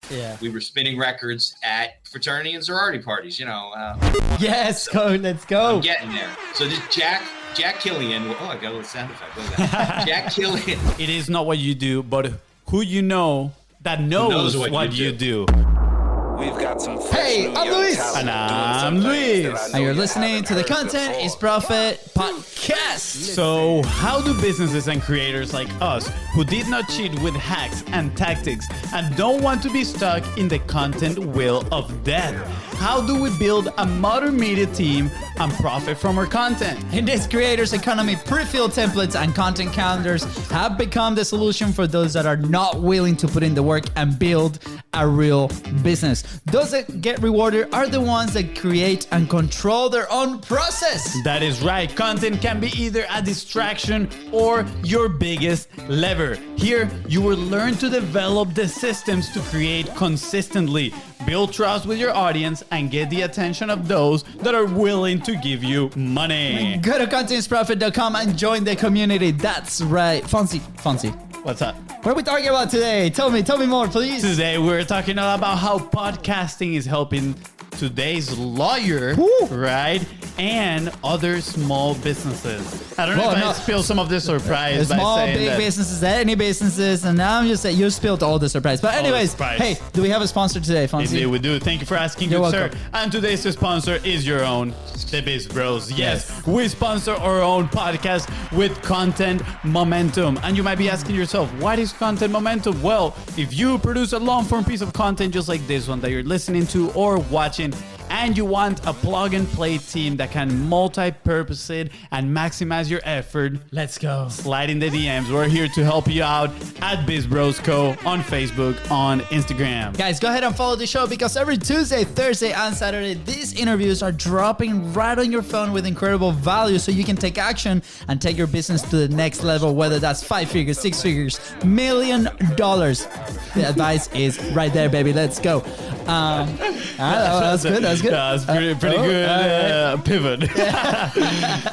Yeah. We were spinning records at fraternity and sorority parties, Yes, let's go. I'm getting there. So this Jack Killian. Oh, I got a little sound effect. Look at that. Jack Killian. It is not what you do, but who you know that knows what you do. We've got some Hey, I'm Luis. And I'm Luis. And you're listening to the Content is Profit podcast. So, how do businesses and creators like us, who did not cheat with hacks and tactics and don't want to be stuck in the content wheel of death, how do we build a modern media team and profit from our content? In this creators economy, pre-filled templates and content calendars have become the solution for those that are not willing to put in the work and build a real business. Those that get rewarded are the ones that create and control their own process. That is right. Content can be either a distraction or your biggest lever. Here, you will learn to develop the systems to create consistently, build trust with your audience, and get the attention of those that are willing to give you money. Go to contentisprofit.com and join the community. That's right. FONZI. What's up? What are we talking about today? Tell me more, please. Today we're talking about how podcasting is helping today's lawyer, right? And other small businesses. I don't know if I spilled some of the surprise by small, saying big that. businesses, any businesses, and now I'm just saying you spilled all the surprise. But anyways, hey, do we have a sponsor today, FONZI? Indeed, we do. Thank you for asking, You're good welcome. sir. And today's sponsor is your own, the BIZBROS. Yes, we sponsor our own podcast with content momentum. And you might be asking yourself, what is content momentum? Well, if you produce a long-form piece of content just like this one that you're listening to or watching, and you want a plug-and-play team that can multi-purpose it and maximize your effort, let's go. Slide in the DMs. We're here to help you out at BIZBROS Co. on Facebook, on Instagram. Guys, go ahead and follow the show because every Tuesday, Thursday, and Saturday, these interviews are dropping right on your phone with incredible value so you can take action and take your business to the next level, whether that's 5 figures, 6 figures, $1 million. The advice is right there, baby. Let's go. That's good. That's good. That's pretty good pivot.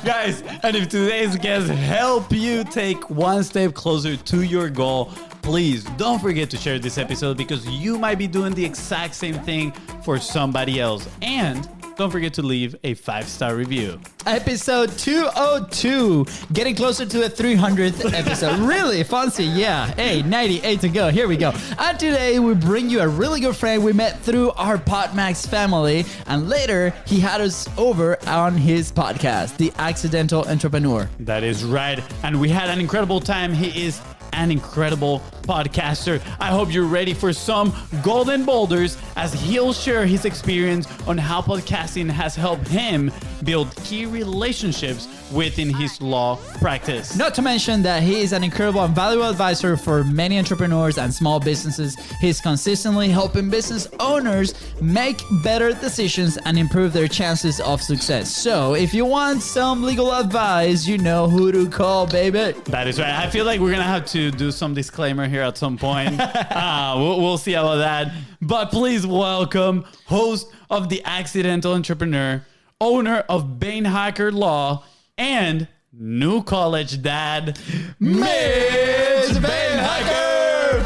Guys, and if today's guests help you take one step closer to your goal, please don't forget to share this episode because you might be doing the exact same thing for somebody else. And don't forget to leave a 5-star review. Episode 202. Getting closer to a 300th episode. Really, FONZI? Yeah. Hey, 98 to go. Here we go. And today we bring you a really good friend we met through our PodMax family. And later, he had us over on his podcast, The Accidental Entrepreneur. That is right. And we had an incredible time. He is an incredible podcaster. I hope you're ready for some golden boulders as he'll share his experience on how podcasting has helped him build key relationships within his law practice. Not to mention that he is an incredible and valuable advisor for many entrepreneurs and small businesses. He's consistently helping business owners make better decisions and improve their chances of success. So if you want some legal advice, you know who to call, baby. That is right. I feel like we're going to have to do some disclaimer here at some point. We'll see about that. But please welcome host of The Accidental Entrepreneur, owner of Beinhaker Law, and new college dad, Mitch Beinhaker.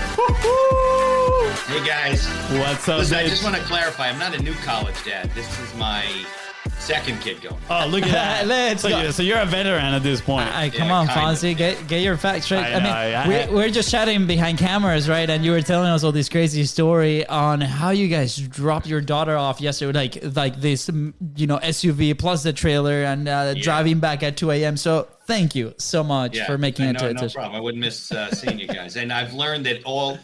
Hey guys. What's up, Listen, Mitch? I just want to clarify, I'm not a new college dad. This is my second kid going. Oh, look at that. Let's go. So you're a veteran at this point. Come on, FONZI, get your facts straight. I know, We're just chatting behind cameras, right? And you were telling us all this crazy story on how you guys dropped your daughter off yesterday, like this, SUV plus the trailer and driving back at 2 a.m. So thank you so much for making it to it. No problem. I wouldn't miss seeing you guys. And I've learned that all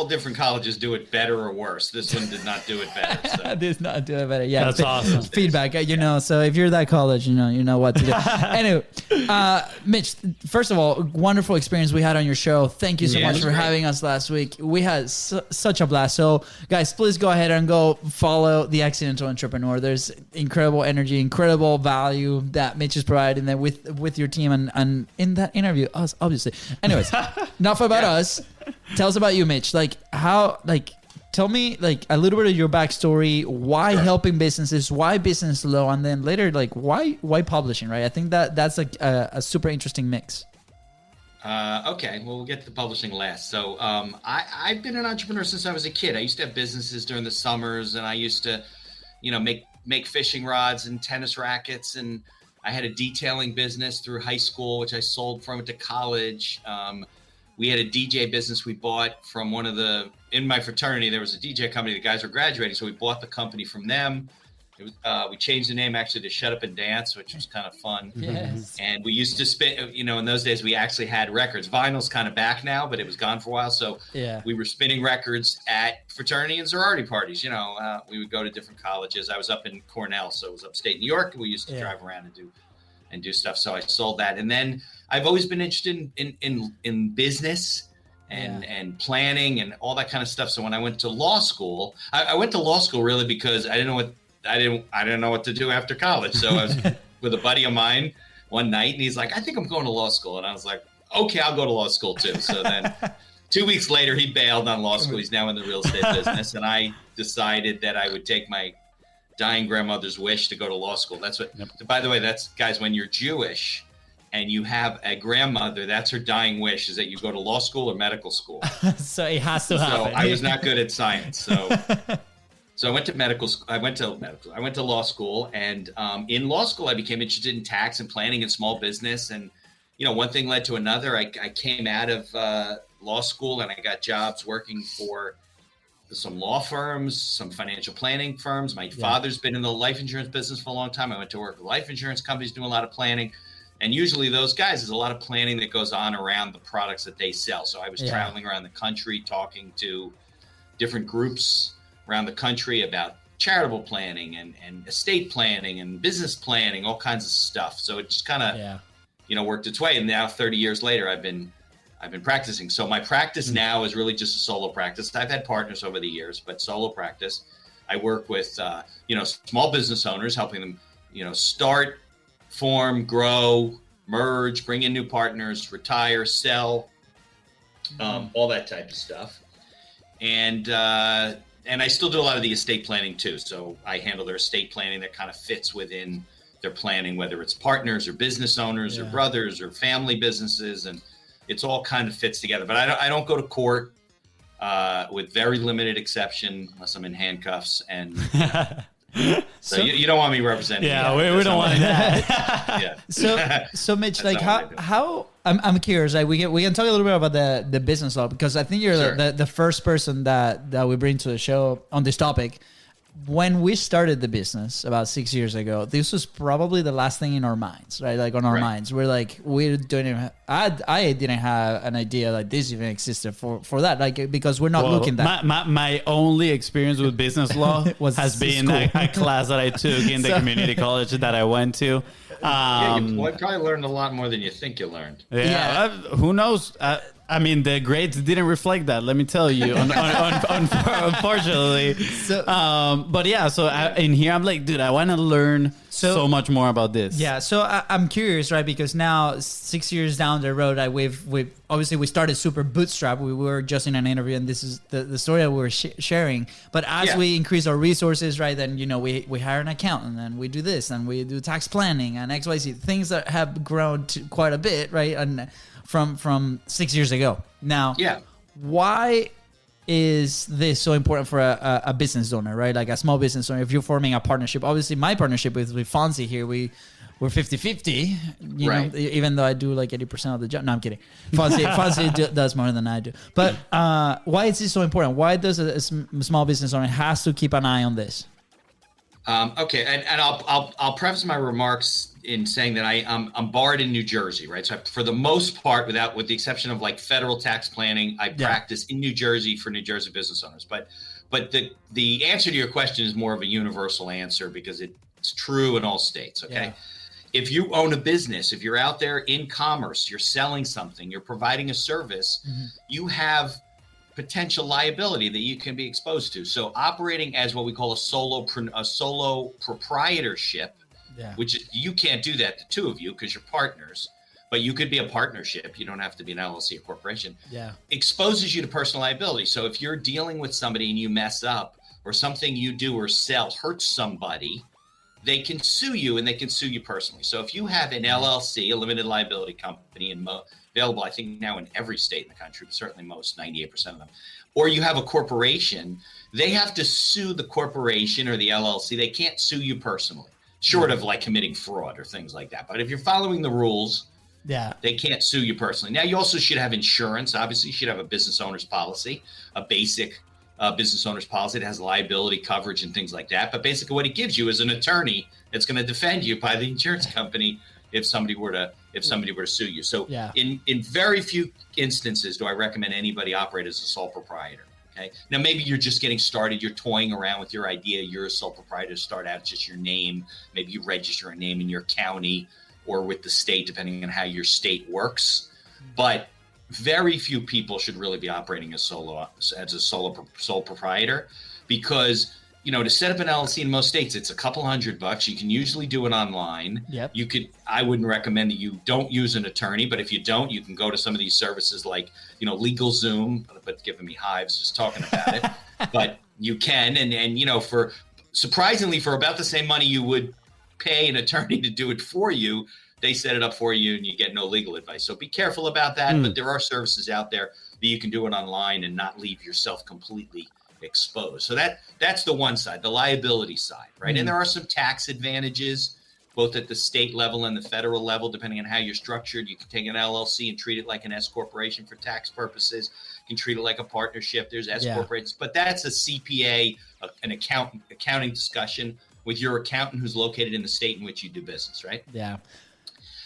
different colleges do it better or worse. This one did not do it better. So. Did not do it better. Yeah, that's awesome. Feedback, So if you're that college, you know what to do. Anyway, Mitch, first of all, wonderful experience we had on your show. Thank you so much for having us last week. We had such a blast. So guys, please go ahead and go follow The Accidental Entrepreneur. There's incredible energy, incredible value that Mitch is providing there with your team and in that interview, us obviously. Anyways, enough about us. Tell us about you, Mitch. Tell me a little bit of your backstory. Why helping businesses? Why business law? And then later, why publishing? Right? I think that's a super interesting mix. Okay, well, we'll get to publishing last. So I've been an entrepreneur since I was a kid. I used to have businesses during the summers, and I used to, make fishing rods and tennis rackets. And I had a detailing business through high school, which I sold from to college. We had a DJ business we bought from in my fraternity, there was a DJ company. The guys were graduating, so we bought the company from them. We changed the name actually to Shut Up and Dance, which was kind of fun. Yes. And we used to spin, in those days we actually had records. Vinyl's kind of back now, but it was gone for a while. So we were spinning records at fraternity and sorority parties. We would go to different colleges. I was up in Cornell, so it was upstate New York. And we used to drive around and do stuff. So I sold that. And then I've always been interested in business and planning and all that kind of stuff. So when I went to law school, I went to law school really because I didn't know what to do after college. So I was with a buddy of mine one night, and he's like, I think I'm going to law school. And I was like, okay, I'll go to law school too. So then 2 weeks later, he bailed on law school. He's now in the real estate business. And I decided that I would take my dying grandmother's wish to go to law school. That's what, by the way, that's, guys, when you're Jewish and you have a grandmother, that's her dying wish, is that you go to law school or medical school. So it has to happen. So I was not good at science. So I went to medical school. I went to law school, and in law school, I became interested in tax and planning and small business. And, one thing led to another. I came out of law school and I got jobs working for some law firms, some financial planning firms. My father's been in the life insurance business for a long time. I went to work with life insurance companies doing a lot of planning. And usually those guys, there's a lot of planning that goes on around the products that they sell. So I was traveling around the country talking to different groups around the country about charitable planning and estate planning and business planning, all kinds of stuff. So it just kind of, worked its way. And now 30 years later, I've been practicing. So my practice now is really just a solo practice. I've had partners over the years, but solo practice. I work with, small business owners, helping them, start, form, grow, merge, bring in new partners, retire, sell, all that type of stuff. And I still do a lot of the estate planning too. So I handle their estate planning that kind of fits within their planning, whether it's partners or business owners or brothers or family businesses. And it's all kind of fits together. But I don't go to court with very limited exception unless I'm in handcuffs. And so you don't want me representing. Yeah, we don't want that. So Mitch, like how I'm curious. Like we can talk a little bit about the business law, because I think you're the first person that we bring to the show on this topic. When we started the business about 6 years ago, this was probably the last thing in our minds, right? Like on our minds, we're like, we don't even. I didn't have an idea that this even existed for that, like, because we're not looking that. My only experience with business law has been a class that I took in the community college that I went to. You probably learned a lot more than you think you learned. Who knows? I mean, the grades didn't reflect that. Let me tell you, unfortunately. But yeah, so in here, I'm like, dude, I want to learn so much more about this. Yeah, so I'm curious, right? Because now 6 years down the road, we've obviously we started super bootstrap. We were just in an interview, and this is the story that we were sharing. But as we increase our resources, right, then we hire an accountant, and we do this, and we do tax planning and XYZ, things that have grown to quite a bit, right? And from 6 years ago. Now, why is this so important for a business owner, right? Like a small business owner, if you're forming a partnership. Obviously, my partnership with FONZI here, we're 50-50, you know, even though I do like 80% of the job. No, I'm kidding. FONZI does more than I do. But why is this so important? Why does a small business owner has to keep an eye on this? Okay, and I'll preface my remarks in saying that I'm barred in New Jersey, right? So for the most part, with the exception of like federal tax planning, I practice in New Jersey for New Jersey business owners. But the answer to your question is more of a universal answer because it's true in all states. Okay, if you own a business, if you're out there in commerce, you're selling something, you're providing a service, you have potential liability that you can be exposed to. So operating as what we call a solo proprietorship, which you can't do that, the two of you, because you're partners, but you could be a partnership. You don't have to be an LLC or corporation. Exposes you to personal liability. So if you're dealing with somebody and you mess up, or something you do or sell hurts somebody, they can sue you, and they can sue you personally. So if you have an LLC, a limited liability company, and available, I think now in every state in the country, but certainly most, 98% of them, or you have a corporation, they have to sue the corporation or the LLC. They can't sue you personally, short of like committing fraud or things like that. But if you're following the rules, they can't sue you personally. Now, you also should have insurance. Obviously, you should have a business owner's policy, a basic business owner's policy that has liability coverage and things like that. But basically what it gives you is an attorney that's going to defend you by the insurance company if somebody were to sue you. So in very few instances do I recommend anybody operate as a sole proprietor. Okay. Now, maybe you're just getting started. You're toying around with your idea. You're a sole proprietor. Start out just your name. Maybe you register a name in your county or with the state, depending on how your state works. But very few people should really be operating as a sole proprietor, because to set up an LLC in most states, it's a couple $100. You can usually do it online. I wouldn't recommend that you don't use an attorney, but if you don't, you can go to some of these services like LegalZoom, but it's giving me hives just talking about it. But you can, and for surprisingly, for about the same money you would pay an attorney to do it for you, they set it up for you and you get no legal advice. So be careful about that. But there are services out there that you can do it online and not leave yourself completely exposed. So that's the one side, the liability side, right? And there are some tax advantages, both at the state level and the federal level, depending on how you're structured. You can take an LLC and treat it like an S corporation for tax purposes. You can treat it like a partnership. There's S corporations, but that's a CPA, an accounting discussion with your accountant who's located in the state in which you do business, right? Yeah.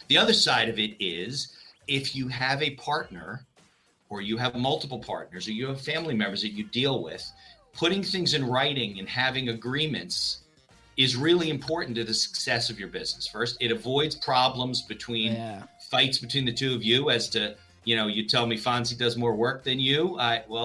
The other side of it is if you have a partner or you have multiple partners or you have family members that you deal with, putting things in writing and having agreements is really important to the success of your business. First, it avoids problems fights between the two of you as to, you tell me Fonzie does more work than you.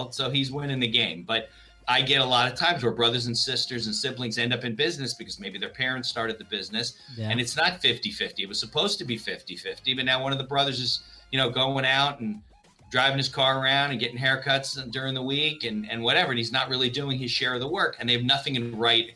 So he's winning the game. But I get a lot of times where brothers and sisters and siblings end up in business because maybe their parents started the business and it's not 50-50. It was supposed to be 50-50, but now one of the brothers is, going out and driving his car around and getting haircuts during the week and whatever, and he's not really doing his share of the work, and they have nothing in writing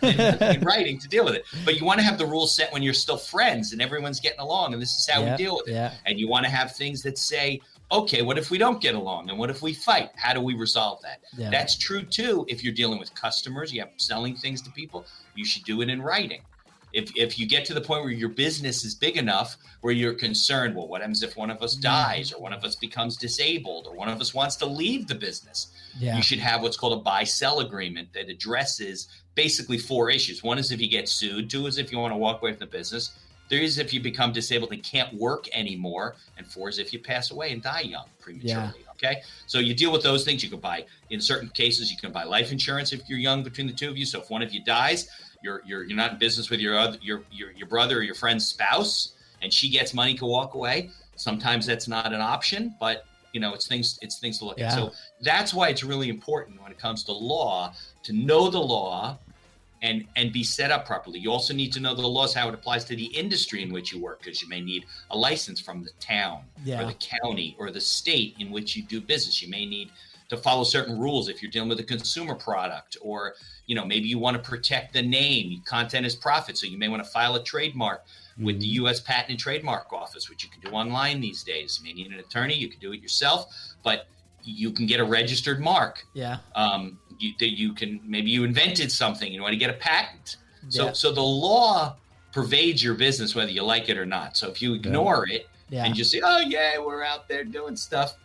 to deal with it. But you want to have the rules set when you're still friends and everyone's getting along, and this is how we deal with it. And you want to have things that say, okay, what if we don't get along? And what if we fight? How do we resolve that? That's true too. If you're dealing with customers, you have selling things to people, you should do it in writing. If you get to the point where your business is big enough where you're concerned, well, what happens if one of us dies or one of us becomes disabled or one of us wants to leave the business? You should have what's called a buy-sell agreement that addresses basically 4 issues. One is if you get sued. 2 is if you want to walk away from the business. 3 is if you become disabled and can't work anymore. And 4 is if you pass away and die young prematurely. Okay. So you deal with those things. You can buy, in certain cases, you can buy life insurance if you're young between the two of you. So if one of you dies, you're not in business with your brother or your friend's spouse, and she gets money to walk away. Sometimes that's not an option, but it's things to look at. So that's why it's really important when it comes to law to know the law and be set up properly. You also need to know the laws, how it applies to the industry in which you work, because you may need a license from the town or the county or the state in which you do business. You may need to follow certain rules if you're dealing with a consumer product, or maybe you want to protect the name. Content is profit, so you may want to file a trademark with the U.S. Patent and Trademark Office, which you can do online these days. You may need an attorney. You can do it yourself, but you can get a registered mark. Maybe you invented something. You want to get a patent. So the law pervades your business whether you like it or not. So if you ignore it and just say, oh yeah, we're out there doing stuff,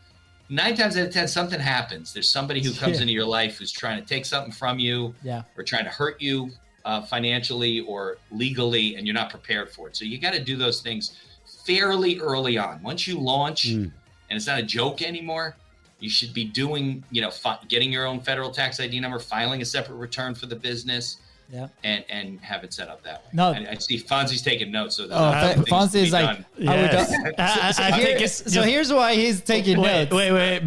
9 times out of 10, something happens. There's somebody who comes into your life who's trying to take something from you or trying to hurt you financially or legally, and you're not prepared for it. So you got to do those things fairly early on. Once you launch and it's not a joke anymore, you should be doing, getting your own federal tax ID number, filing a separate return for the business, and have it set up that way. No, I see Fonzie's taking notes. So Fonzie is like, yes. so here's why he's taking notes. Wait.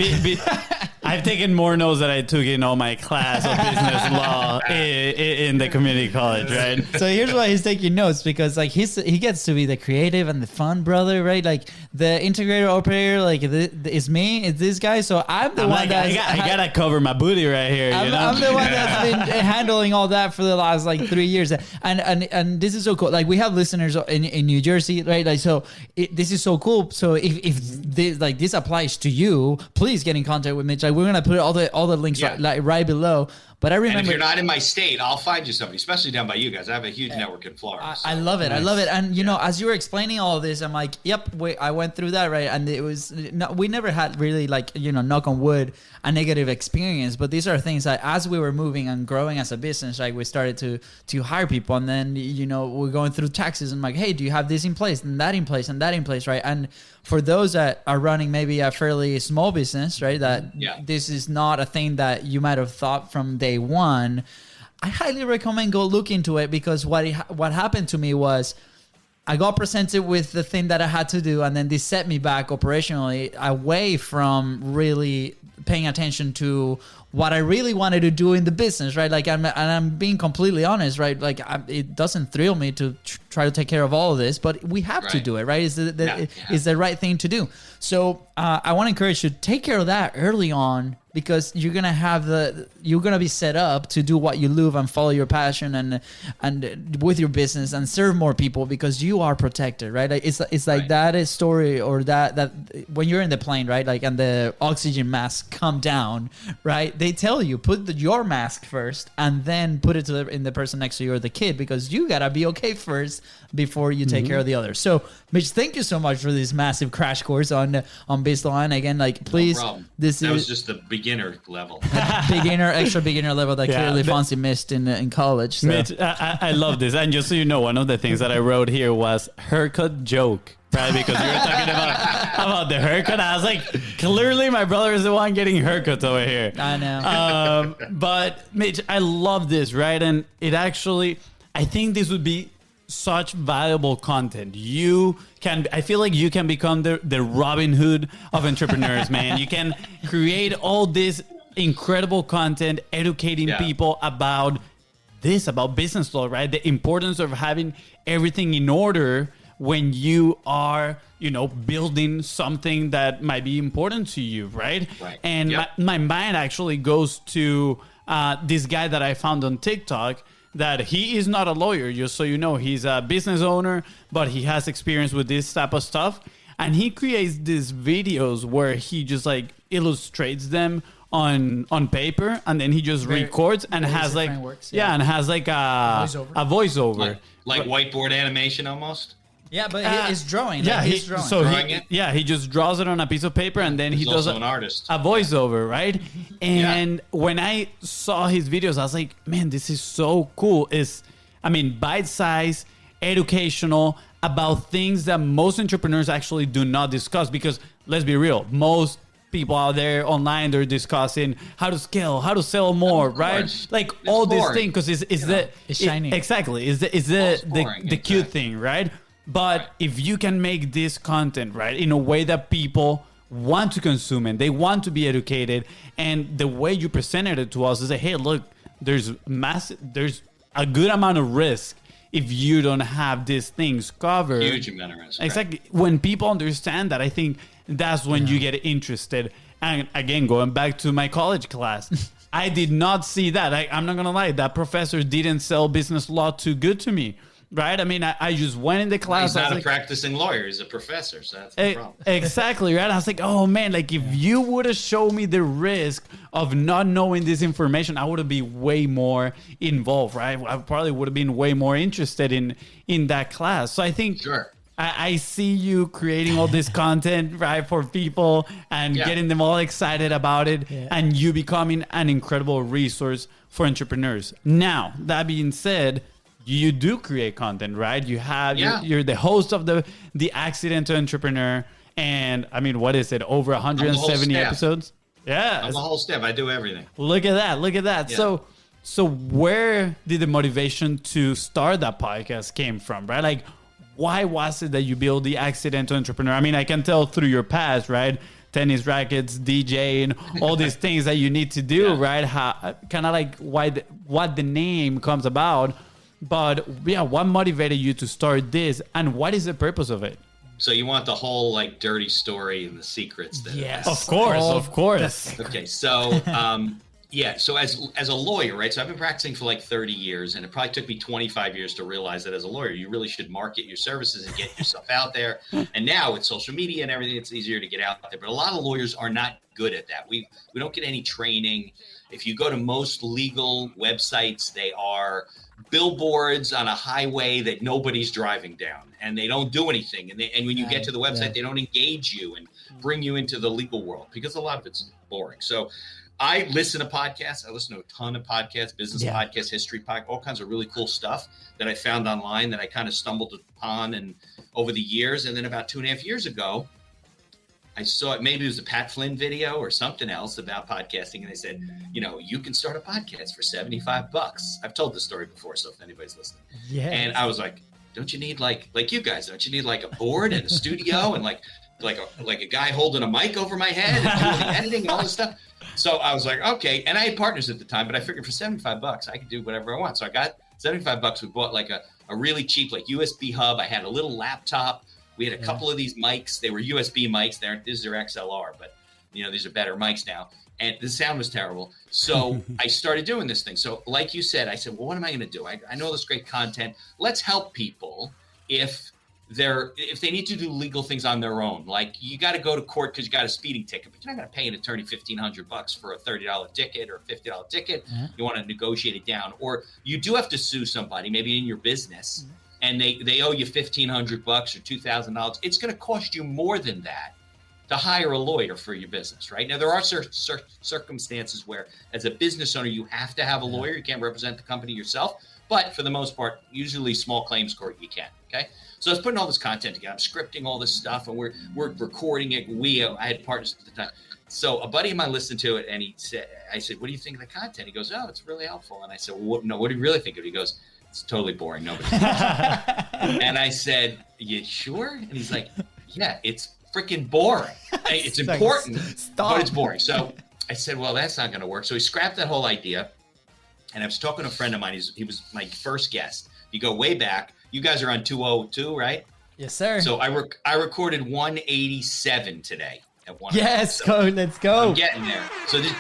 I've taken more notes than I took in all my class of business law in the community college, right? So here's why he's taking notes, because like he gets to be the creative and the fun brother, right? Like the integrator operator, like it's me, it's this guy. So I'm the one that I gotta cover my booty right here. I'm the one that's been handling all that for the last like 3 years, and this is so cool. Like we have listeners in New Jersey, right? Like so, this is so cool. So if this applies to you, please get in contact with Mitch. Like we're gonna put all the links right below. But I remember, and if you're not in my state, I'll find you somebody, especially down by you guys. I have a huge network in Florida. I love it. Nice. I love it. And you know, as you were explaining all of this, I'm like, yep, I went through that, right? And it was we never had really like, you know, knock on wood, a negative experience. But these are things that as we were moving and growing as a business, like we started to hire people, and then you know we're going through taxes and like, hey, do you have this in place and that in place and that in place, right? And for those that are running maybe a fairly small business, right, that this is not a thing that you might have thought from day one, I highly recommend go look into it, because what happened to me was I got presented with the thing that I had to do, and then this set me back operationally away from really paying attention to what I really wanted to do in the business, right? Like, I'm being completely honest, right? Like, it doesn't thrill me to try to take care of all of this, but we have to do it, right? It's the right thing to do. So I want to encourage you to take care of that early on, because you're gonna be set up to do what you love and follow your passion and with your business and serve more people, because you are protected, right? Like it's like that is story, or that when you're in the plane, right? Like, and the oxygen masks come down, right? They tell you put your mask first and then put it in the person next to you or the kid, because you gotta be okay first before you take care of the others. So Mitch, thank you so much for this massive crash course on BizBROS. Again, like, please, that was just the beginner level. extra beginner level that clearly FONZI missed in college. So. Mitch, I love this. And just so you know, one of the things that I wrote here was haircut joke, right? Because you were talking about the haircut. I was like, clearly my brother is the one getting haircuts over here. I know. But Mitch, I love this, right? And it actually, I think this would be such valuable content. I feel like you can become the Robin Hood of entrepreneurs, man. You can create all this incredible content, educating people about business law, right? The importance of having everything in order when you are, you know, building something that might be important to you, right? And my mind actually goes to this guy that I found on TikTok, that he is not a lawyer, just so you know. He's a business owner, but he has experience with this type of stuff. And he creates these videos where he just like illustrates them on paper, and then he just records and has like and has like a voiceover. Like whiteboard animation almost. Yeah, but it's drawing. He's drawing. So he just draws it on a piece of paper, and then he does an artist. A voiceover, right? And when I saw his videos, I was like, man, this is so cool. Bite-sized, educational, about things that most entrepreneurs actually do not discuss. Because let's be real, most people out there online, they're discussing how to scale, how to sell more, right? Like it's all boring. This thing, because it's shiny. Exactly, is the cute thing, right? But if you can make this content, right, in a way that people want to consume it, they want to be educated, and the way you presented it to us is that, hey, look, there's a good amount of risk if you don't have these things covered. Huge amount of risk. Exactly. Right. When people understand that, I think that's when you get interested. And again, going back to my college class, I did not see that. I'm not going to lie. That professor didn't sell business law too good to me. Right? I mean, I just went in the class. He's not a practicing lawyer. He's a professor. So that's the problem. Exactly, right? I was like, oh, man, like if you would have shown me the risk of not knowing this information, I would have been way more involved, right? I probably would have been way more interested in that class. So I think I see you creating all this content, right, for people and getting them all excited about it, and you becoming an incredible resource for entrepreneurs. Now, that being said, you do create content, right? You have you're the host of the Accidental Entrepreneur, and I mean, what is it? Over 170 episodes? Yeah, I'm the whole staff. I do everything. Look at that. Yeah. So where did the motivation to start that podcast came from, right? Like, why was it that you built the Accidental Entrepreneur? I mean, I can tell through your past, right, tennis rackets, DJing, all these things that you need to do, right? Kind of like what the name comes about. But yeah, what motivated you to start this, and what is the purpose of it? So you want the whole like dirty story and the secrets that Yes. Of course. Okay, so so as a lawyer, right? So I've been practicing for like 30 years, and it probably took me 25 years to realize that as a lawyer, you really should market your services and get yourself out there. And now with social media and everything, it's easier to get out there. But a lot of lawyers are not good at that. We don't get any training. If you go to most legal websites, they are billboards on a highway that nobody's driving down, and they don't do anything. And when you get to the website, they don't engage you and bring you into the legal world, because a lot of it's boring. So I listen to podcasts. I listen to a ton of podcasts, business podcasts, history podcasts, all kinds of really cool stuff that I found online that I kind of stumbled upon and over the years. And then about 2.5 years ago, I saw it, maybe it was a Pat Flynn video or something else about podcasting. And they said, you can start a podcast for $75. I've told this story before, so if anybody's listening. Yes. And I was like, don't you need like you guys, don't you need like a board and a studio and like a guy holding a mic over my head and doing the editing and all this stuff? So I was like, okay. And I had partners at the time, but I figured for $75, I could do whatever I want. So I got $75. We bought like a really cheap, like USB hub. I had a little laptop. We had a couple of these mics. They were USB mics. These are XLR, but these are better mics now. And the sound was terrible. So I started doing this thing. So like you said, I said, well, what am I going to do? I know this great content. Let's help people if they need to do legal things on their own. Like you got to go to court because you got a speeding ticket, but you're not going to pay an attorney $1,500 for a $30 ticket or a $50 ticket. You want to negotiate it down, or you do have to sue somebody, maybe in your business. And they owe you $1,500 or $2,000. It's going to cost you more than that to hire a lawyer for your business, right? Now, there are circumstances where, as a business owner, you have to have a lawyer. You can't represent the company yourself. But for the most part, usually small claims court, you can, okay? So I was putting all this content together. I'm scripting all this stuff, and we're recording it. I had partners at the time. So a buddy of mine listened to it, and I said, what do you think of the content? He goes, oh, it's really helpful. And I said, well, what do you really think of it? He goes, it's totally boring. Nobody. And I said, you sure? And he's like, yeah, it's freaking boring. It's important, but it's boring. So I said, well, that's not going to work. So he scrapped that whole idea. And I was talking to a friend of mine. He was my first guest. You go way back. You guys are on 202, right? Yes, sir. So I recorded 187 today at one. Yes, so go. Let's go. I'm getting there. So this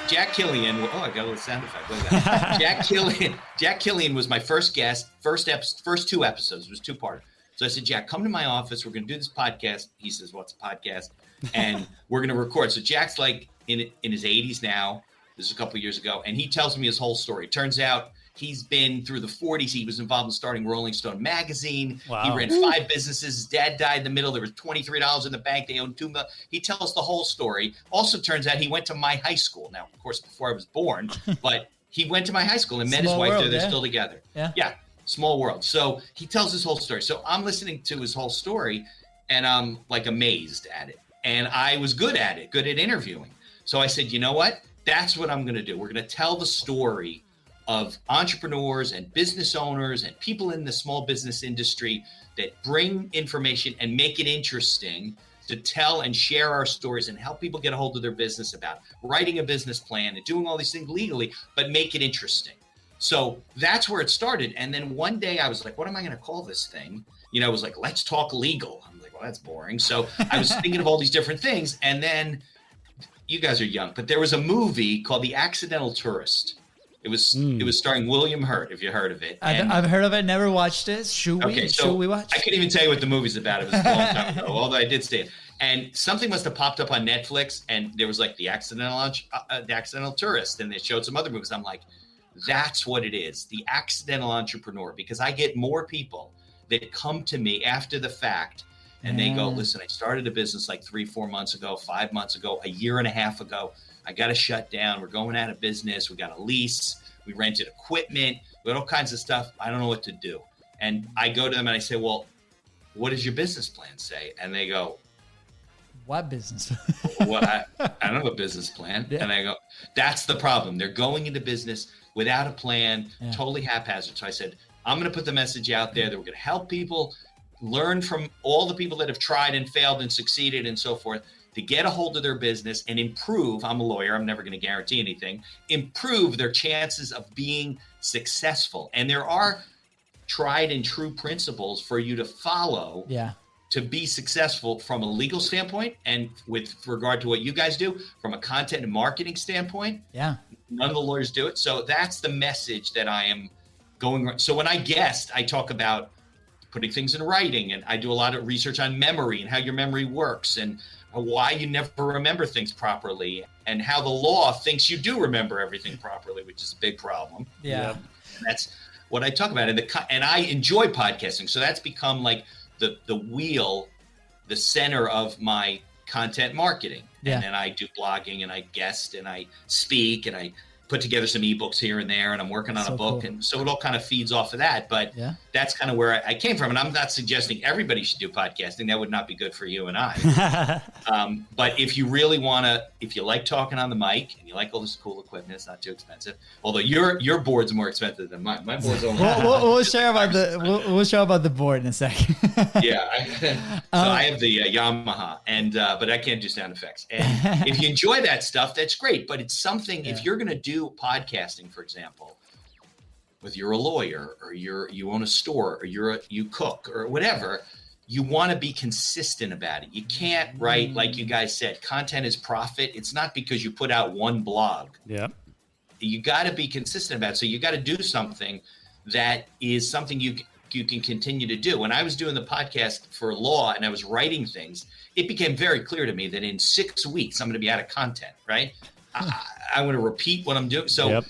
Jack Killian. Oh, I got a little sound effect. Look at that. Jack Killian was my first guest. First 2 episodes. It was 2-part. So I said, Jack, come to my office. We're going to do this podcast. He says, what's a podcast? And we're going to record. So Jack's like in his 80s now. This is a couple of years ago. And he tells me his whole story. Turns out he's been through the 40s. He was involved in starting Rolling Stone magazine. Wow. He ran 5 businesses. His dad died in the middle. There was $23 in the bank. They owned $2 million. He tells the whole story. Also turns out he went to my high school. Now, of course, before I was born, but he went to my high school and met his wife world, there. They're still together. Yeah. Small world. So he tells his whole story. So I'm listening to his whole story, and I'm like amazed at it. And I was good at it, good at interviewing. So I said, you know what? That's what I'm going to do. We're going to tell the story of entrepreneurs and business owners and people in the small business industry that bring information and make it interesting to tell and share our stories and help people get a hold of their business, about writing a business plan and doing all these things legally, but make it interesting. So that's where it started. And then one day I was like, what am I going to call this thing? I was like, let's talk legal. I'm like, well, that's boring. So I was thinking of all these different things. And then you guys are young, but there was a movie called The Accidental Tourist. It was starring William Hurt, if you heard of it. I've heard of it, never watched it. Should we watch? I couldn't even tell you what the movie's about. It was a long time ago, although I did see it. And something must have popped up on Netflix, and there was like The Accidental Tourist, and they showed some other movies. I'm like, that's what it is, the accidental entrepreneur, because I get more people that come to me after the fact and they go, listen, I started a business like 3-4 months ago, 5 months ago, a year and a half ago. I got to shut down. We're going out of business. We got a lease. We rented equipment. We had all kinds of stuff. I don't know what to do. And I go to them and I say, well, what does your business plan say? And they go, what business? Well, I don't have a business plan. Yeah. And I go, that's the problem. They're going into business without a plan, totally haphazard. So I said, I'm going to put the message out there that we're going to help people learn from all the people that have tried and failed and succeeded and so forth. to get a hold of their business and improve. I'm a lawyer. I'm never going to guarantee anything. Improve their chances of being successful. And there are tried and true principles for you to follow to be successful from a legal standpoint, and with regard to what you guys do from a content and marketing standpoint. Yeah. None of the lawyers do it. So that's the message that I am going. So when I guest, I talk about putting things in writing, and I do a lot of research on memory and how your memory works and why you never remember things properly, and how the law thinks you do remember everything properly, which is a big problem. Yeah. That's what I talk about. And I enjoy podcasting. So that's become like the wheel, the center of my content marketing. Yeah. And then I do blogging, and I guest, and I speak, and I put together some ebooks here and there, and I'm working on a book. Cool. And so it all kind of feeds off of that. But that's kind of where I came from. And I'm not suggesting everybody should do podcasting. That would not be good for you and I. But if you really want to, if you like talking on the mic and you like all this cool equipment, it's not too expensive. Although your board's more expensive than mine. My board's only we'll share about we'll show about the board in a second. I have the Yamaha, and but I can't do sound effects. And if you enjoy that stuff, that's great. But it's something, if you're going to do podcasting, for example, whether you're a lawyer or you own a store or you cook or whatever, you want to be consistent about it. You can't write, like you guys said, content is profit. It's not because you put out one blog. Yeah. You got to be consistent about it. So you got to do something that is something you can continue to do. When I was doing the podcast for law and I was writing things, it became very clear to me that in 6 weeks, I'm going to be out of content, right? I want to repeat what I'm doing. So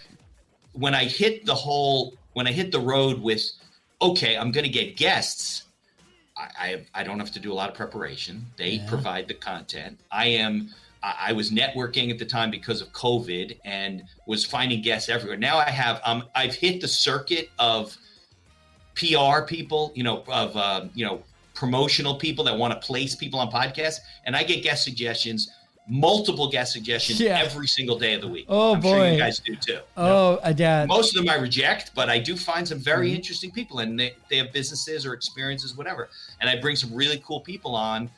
when I hit the road with, okay, I'm going to get guests, I don't have to do a lot of preparation. They provide the content. I was networking at the time because of COVID and was finding guests everywhere. Now I've hit the circuit of PR people, promotional people that want to place people on podcasts, and I get guest suggestions. Multiple guest suggestions every single day of the week. Oh, boy. Sure you guys do too. Most of them I reject, but I do find some very interesting people, and they have businesses or experiences, whatever. And I bring some really cool people on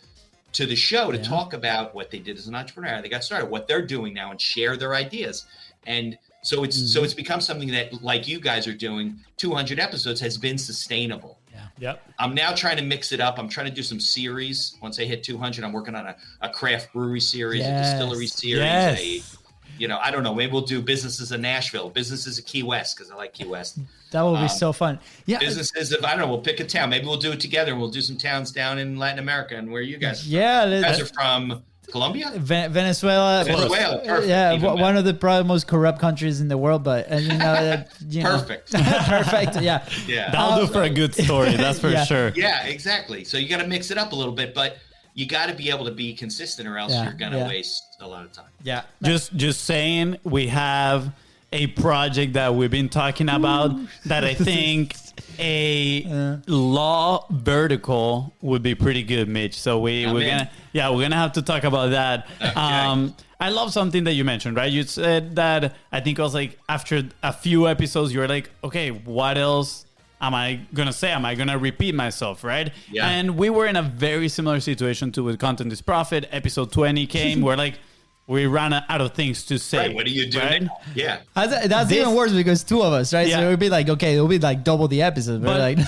to the show to talk about what they did as an entrepreneur, how they got started, what they're doing now, and share their ideas. And so it's become something that, like you guys are doing, 200 episodes has been sustainable. Yep. I'm now trying to mix it up. I'm trying to do some series. Once I hit 200, I'm working on a craft brewery series, a distillery series. I don't know. Maybe we'll do businesses in Nashville, businesses in Key West, because I like Key West. That will be so fun. Yeah. Businesses, I don't know, we'll pick a town. Maybe we'll do it together, and we'll do some towns down in Latin America and where you guys are. Yeah. You guys are from Colombia? Venezuela. Perfect. Yeah, one of the probably most corrupt countries in the world, but perfect. Perfect. Yeah. That'll do for a good story. That's for sure. Yeah, exactly. So you got to mix it up a little bit, but you got to be able to be consistent, or else you're gonna waste a lot of time. Yeah. Just saying, we have a project that we've been talking about that I think a law vertical would be pretty good, Mitch. So we're gonna have to talk about that. Okay. I love something that you mentioned, right? You said that, I think it was like after a few episodes, you were like, okay, what else am I gonna say? Am I gonna repeat myself, right? Yeah. And we were in a very similar situation to with Content is Profit. Episode 20 came. We're like, we ran out of things to say. Right, what do you do now? Yeah. That's even worse because two of us, right? Yeah. So it would be like, okay, it would be like double the episode. But like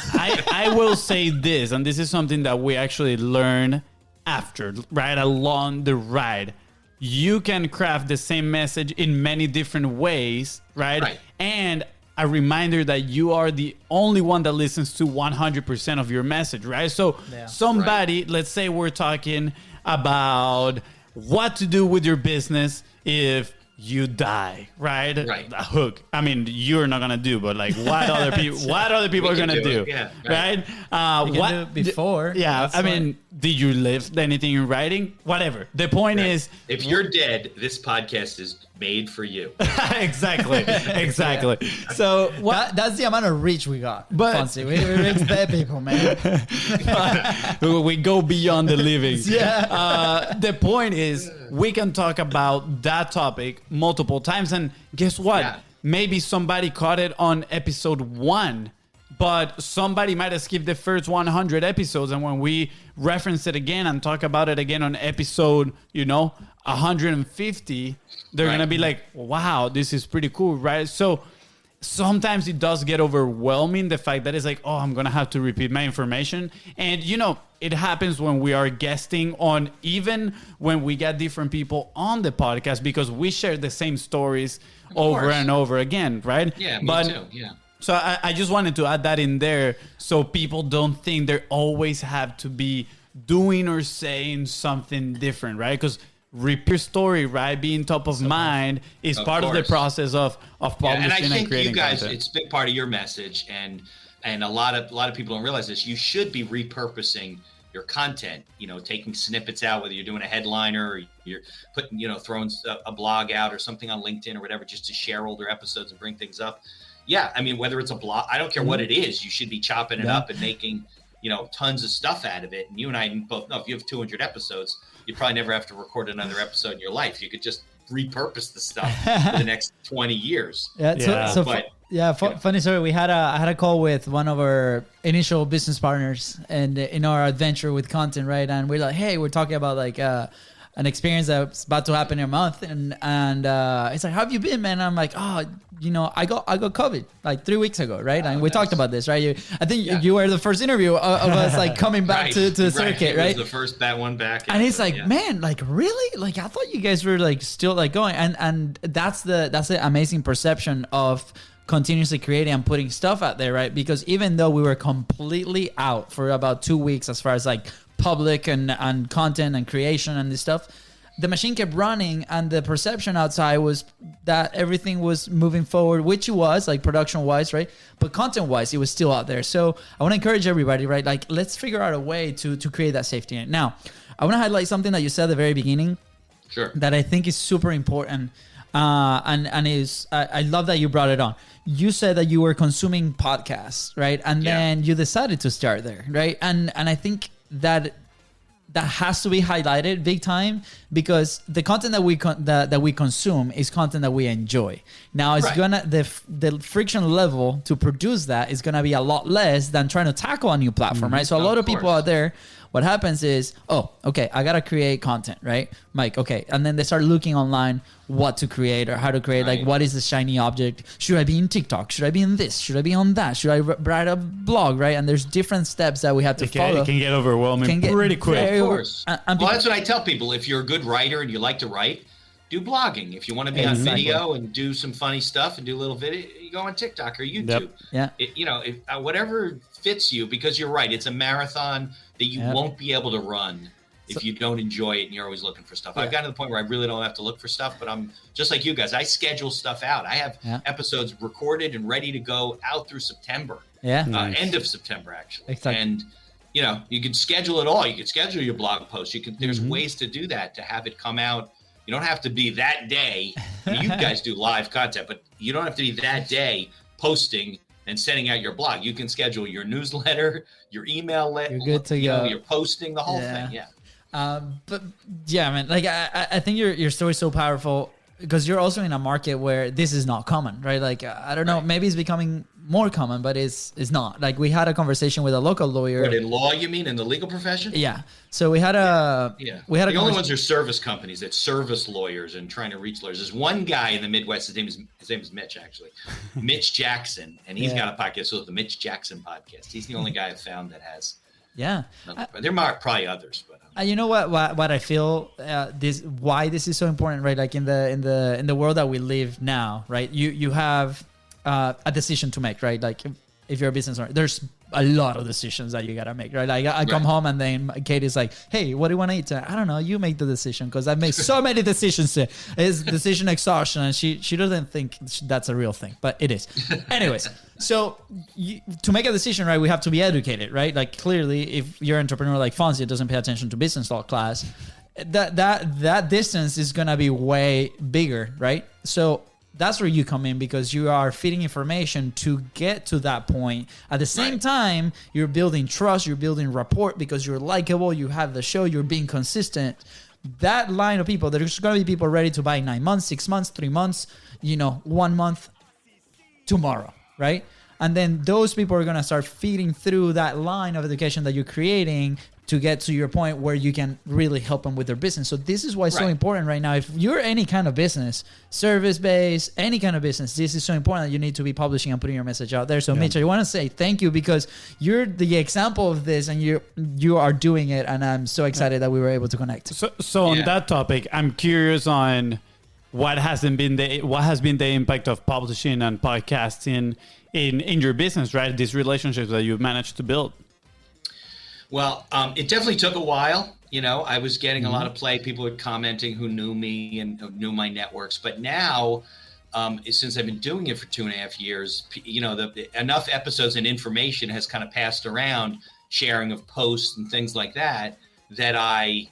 I will say this, and this is something that we actually learn after, right? Along the ride. You can craft the same message in many different ways, right? And a reminder that you are the only one that listens to 100% of your message, right? So somebody, let's say we're talking about what to do with your business if you die, right? Right. A hook. I mean, you're not gonna do, but like, what other people are gonna do? Yeah, right? what do it before? Yeah. I mean, did you live anything in writing? Whatever. The point is, if you're dead, this podcast is made for you. exactly. So that's the amount of reach we got. But FONZI. We reach dead people, man. we go beyond the living. Yeah. The point is, we can talk about that topic multiple times, and guess what? Yeah. Maybe somebody caught it on episode 1 but somebody might have skipped the first 100 episodes, and when we reference it again and talk about it again on episode, 150, they're gonna be like, wow, this is pretty cool, right? So sometimes it does get overwhelming, the fact that it's like, oh, I'm gonna have to repeat my information. And it happens when we are guesting on, even when we get different people on the podcast, because we share the same stories over and over again, right? Yeah, me too. Yeah. So I just wanted to add that in there, so people don't think they always have to be doing or saying something different, right? Because repeat your story, right? Being top of mind is part of the process of publishing and I think creating you guys, content. it's a big part of your message, and a lot of people don't realize this. You should be repurposing your content, taking snippets out, whether you're doing a headliner or you're putting, throwing a blog out or something on LinkedIn or whatever, just to share older episodes and bring things up. Yeah, I mean, whether it's a blog, I don't care what it is, you should be chopping it up and making, tons of stuff out of it. And you and I both know if you have 200 episodes, you probably never have to record another episode in your life. You could just repurpose the stuff for the next 20 years. Funny story. I had a call with one of our initial business partners, and in our adventure with content, right? And we're like, hey, we're talking about like an experience that's about to happen in a month, and it's like, how have you been, man? And I'm like, oh, I got COVID like 3 weeks ago, right? And we talked about this, right? I think you were the first interview of us like coming back to the circuit, right? It was the first one back. And it's like, man, like really? Like I thought you guys were like still like going, and that's the amazing perception of continuously creating and putting stuff out there, right? Because even though we were completely out for about 2 weeks as far as like public and content and creation and this stuff, the machine kept running, and the perception outside was that everything was moving forward, which it was, like production wise, right? But content wise, it was still out there. So I want to encourage everybody, right? Like, let's figure out a way to create that safety net. Now, I want to highlight something that you said at the very beginning, that I think is super important. And is I love that you brought it on. You said that you were consuming podcasts, right? And then you decided to start there, right? And I think that has to be highlighted big time, because the content that we consume is content that we enjoy. Now it's gonna the friction level to produce that is gonna be a lot less than trying to tackle a new platform, right? So a lot of people out there, what happens is, oh, okay, I gotta create content, right, Mike? Okay, and then they start looking online what to create or how to create, like what is the shiny object? Should I be in TikTok? Should I be in this? Should I be on that? Should I write a blog, right? And there's different steps that we have to follow. It can get overwhelming pretty quick. Of course. Well, that's what I tell people. If you're a good writer and you like to write, do blogging. If you want to be on video and do some funny stuff and do a little video, you go on TikTok or YouTube. Whatever fits you, because you're right. It's a marathon that you won't be able to run if you don't enjoy it and you're always looking for stuff. I've gotten to the point where I really don't have to look for stuff, but I'm just like you guys. I schedule stuff out. I have episodes recorded and ready to go out through September. End of September, actually. Exactly. And you can schedule it all. You can schedule your blog posts. There's ways to do that, to have it come out. You don't have to be that day. You guys do live content, but you don't have to be that day posting and sending out your blog. You can schedule your newsletter, your email letter. You're good to go. You're posting the whole thing. But yeah, man, like I think your story is so powerful, because you're also in a market where this is not common, right? Like, I don't know, maybe it's becoming more common, but it's not. Like, we had a conversation with a local lawyer. What, in law, you mean, in the legal profession? Yeah. So we had the only ones are service companies that service lawyers and trying to reach lawyers. There's one guy in the Midwest. His name is Mitch, actually, Mitch Jackson, and he's got a podcast called the Mitch Jackson Podcast. He's the only guy I've found that has. Yeah. There are probably others, but. You know what I feel why this is so important, right? Like in the world that we live now, right? You have a decision to make, right? Like if you're a business owner, there's a lot of decisions that you gotta make, right? Like I come home and then Kate is like, "Hey, what do you want to eat tonight?" I don't know. You make the decision, because I've made so many decisions. It's decision exhaustion, and she doesn't think that's a real thing, but it is. Anyways, so to make a decision, right, we have to be educated, right? Like clearly, if you're an entrepreneur like FONZI doesn't pay attention to business law class, that distance is gonna be way bigger, right? So that's where you come in, because you are feeding information to get to that point. At the same time, you're building trust, you're building rapport, because you're likable, you have the show, you're being consistent. That line of people, there's going to be people ready to buy 9 months, 6 months, 3 months, 1 month, tomorrow, right? And then those people are going to start feeding through that line of education that you're creating to get to your point where you can really help them with their business. So this is why it's so important right now. If you're any kind of business, service-based, any kind of business, this is so important that you need to be publishing and putting your message out there. So Mitch, I want to say thank you because you're the example of this and you are doing it. And I'm so excited that we were able to connect. So on that topic, I'm curious on what has been the impact of publishing and podcasting in your business, right? These relationships that you've managed to build. Well, it definitely took a while. I was getting a lot of play. People were commenting who knew me and knew my networks. But now, since I've been doing it for 2.5 years, enough episodes and information has kind of passed around, sharing of posts and things like that, that I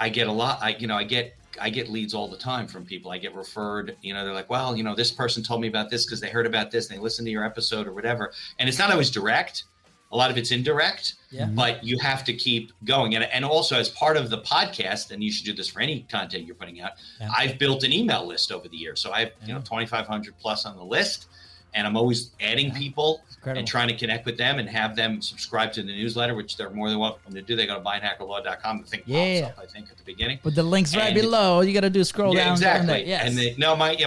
get a lot. I get leads all the time from people. I get referred, they're like, well, this person told me about this because they heard about this and they listened to your episode or whatever. And it's not always direct. A lot of it's indirect, but you have to keep going. And also as part of the podcast, and you should do this for any content you're putting out, I've built an email list over the years. So I have 2,500 plus on the list, and I'm always adding people and trying to connect with them and have them subscribe to the newsletter, which they're more than welcome to do. They go to beinhakerlaw.com. The thing pops up, I think, at the beginning. But the link's right below. All you got to do is scroll down. Exactly. And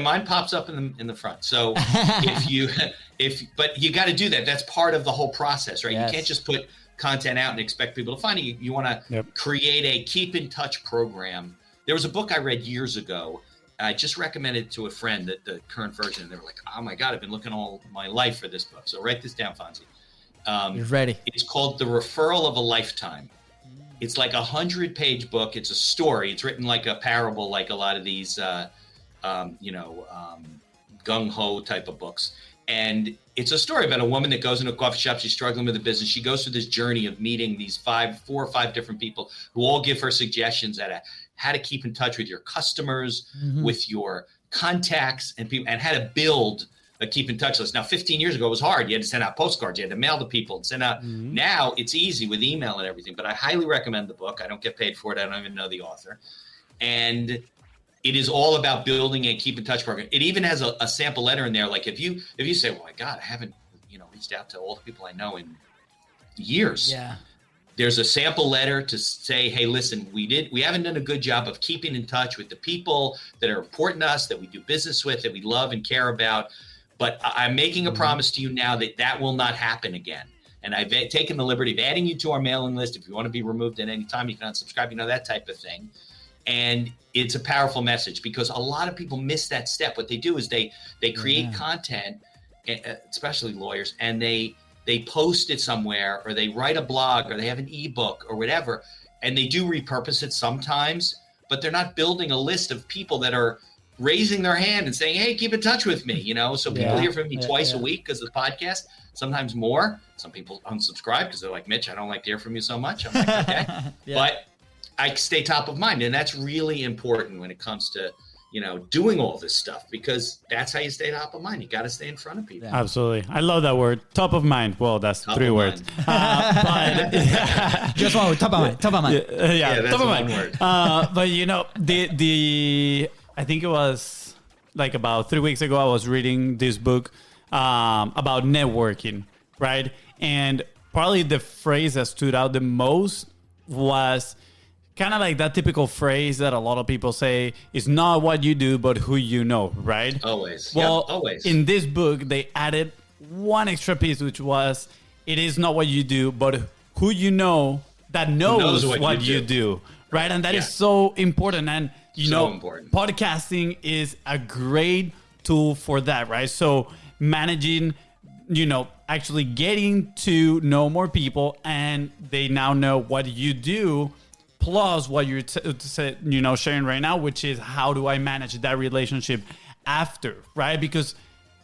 mine pops up in the front. So but you got to do that. That's part of the whole process, right? You can't just put content out and expect people to find it. You want to create a keep in touch program. There was a book I read years ago. I just recommended it to a friend that the current version, and they were like, oh my God, I've been looking all my life for this book. So write this down, Fonzie. You're ready. It's called The Referral of a Lifetime. It's like 100-page book. It's a story. It's written like a parable, like a lot of these, gung-ho type of books. And it's a story about a woman that goes into a coffee shop. She's struggling with a business. She goes through this journey of meeting these 4 or 5 different people who all give her suggestions at how to keep in touch with your customers, with your contacts and people, and how to build a keep in touch list. Now, 15 years ago, it was hard. You had to send out postcards. You had to mail to people and send out. Now it's easy with email and everything, but I highly recommend the book. I don't get paid for it. I don't even know the author. And it is all about building a keep in touch program. It even has a sample letter in there. Like if you say, well, my God, I haven't, reached out to all the people I know in years. Yeah. There's a sample letter to say, hey, listen, we haven't done a good job of keeping in touch with the people that are important to us, that we do business with, that we love and care about. But I'm making a promise to you now that will not happen again. And I've taken the liberty of adding you to our mailing list. If you want to be removed at any time, you can unsubscribe, that type of thing. And it's a powerful message because a lot of people miss that step. What they do is they create content, especially lawyers, and they post it somewhere, or they write a blog, or they have an ebook or whatever, and they do repurpose it sometimes, but they're not building a list of people that are raising their hand and saying, hey, keep in touch with me, so people hear from me twice a week because of the podcast, sometimes more. Some people unsubscribe because they're like, Mitch, I don't like to hear from you so much. I'm like, okay. But I stay top of mind, and that's really important when it comes to doing all this stuff, because that's how you stay top of mind. You got to stay in front of people. Absolutely. I love that word. Top of mind. Well, that's top 3 words. But just one word. Top of mind. Top of mind. That's top of one mind. word. But the I think it was like about 3 weeks ago, I was reading this book about networking, right? And probably the phrase that stood out the most was kind of like that typical phrase that a lot of people say is not what you do, but who you know, right? Always. Well, always. In this book, they added one extra piece, which was, it is not what you do, but who you know that knows what you do, right? And that is so important. And, important. Podcasting is a great tool for that, right? So managing, actually getting to know more people, and they now know what you do, plus what you're sharing right now, which is how do I manage that relationship after, right? Because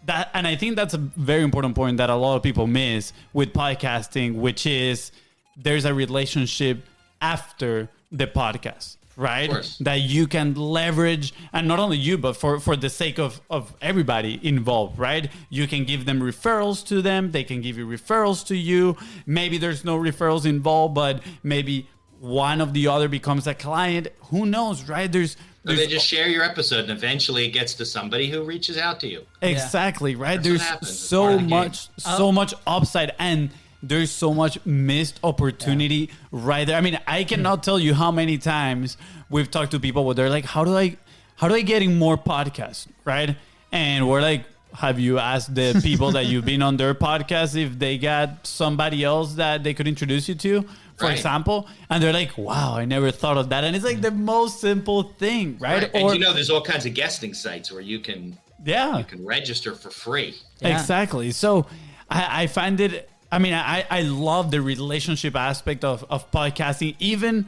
that, and I think that's a very important point that a lot of people miss with podcasting, which is there's a relationship after the podcast, right? That you can leverage, and not only you, but for the sake of everybody involved, right? You can give them referrals to them. They can give you referrals to you. Maybe there's no referrals involved, but maybe one of the other becomes a client. Who knows, right? There's they just share your episode, and eventually it gets to somebody who reaches out to you. Exactly, right? That's There's so much upside, and there's so much missed opportunity right there. I mean, I cannot tell you how many times we've talked to people where they're like, how do I get in more podcasts, right? And we're like, have you asked the people that you've been on their podcast if they got somebody else that they could introduce you to, for example? And they're like, wow, I never thought of that. And it's like the most simple thing, right? And you know, there's all kinds of guesting sites where you can register for free. Yeah. Exactly. So I find it, I mean, I love the relationship aspect of podcasting, even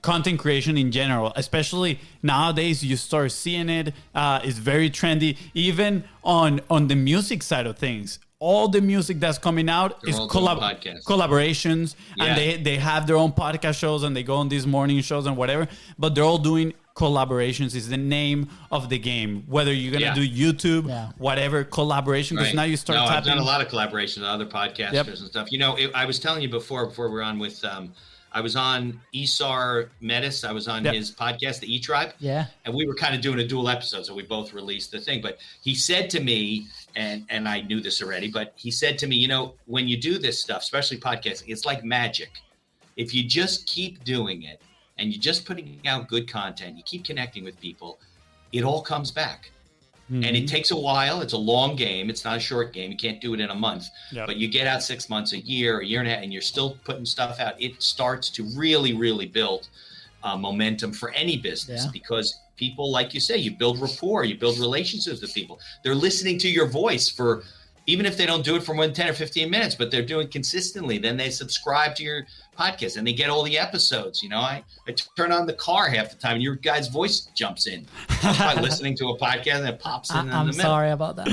content creation in general, especially nowadays. You start seeing it. It's very trendy, even on the music side of things. All the music that's coming out is collaborations, and they have their own podcast shows, and they go on these morning shows and whatever, but they're all doing collaborations. Is the name of the game, whether you're gonna do YouTube, whatever, collaboration, because now you start tapping. I've done a lot of collaborations with other podcasters and stuff. You know, I was telling you before we were on with I was on Esar Metis. I was on his podcast, The E-Tribe. Yeah. And we were kind of doing a dual episode, so we both released the thing. But he said to me, and I knew this already, but he said to me, you know, when you do this stuff, especially podcasting, it's like magic. If you just keep doing it and you're just putting out good content, you keep connecting with people, it all comes back. Mm-hmm. And it takes a while. It's a long game. It's not a short game. You can't do it in a month. Yep. But you get out 6 months, a year and a half, and you're still putting stuff out. It starts to really, really build momentum for any business because people, like you say, you build rapport, you build relationships with people. They're listening to your voice for, even if they don't do it for more than 10 or 15 minutes, but they're doing consistently. Then they subscribe to your podcast and they get all the episodes. You know, I turn on the car half the time and your guy's voice jumps in by listening to a podcast and it pops in. I'm sorry about that.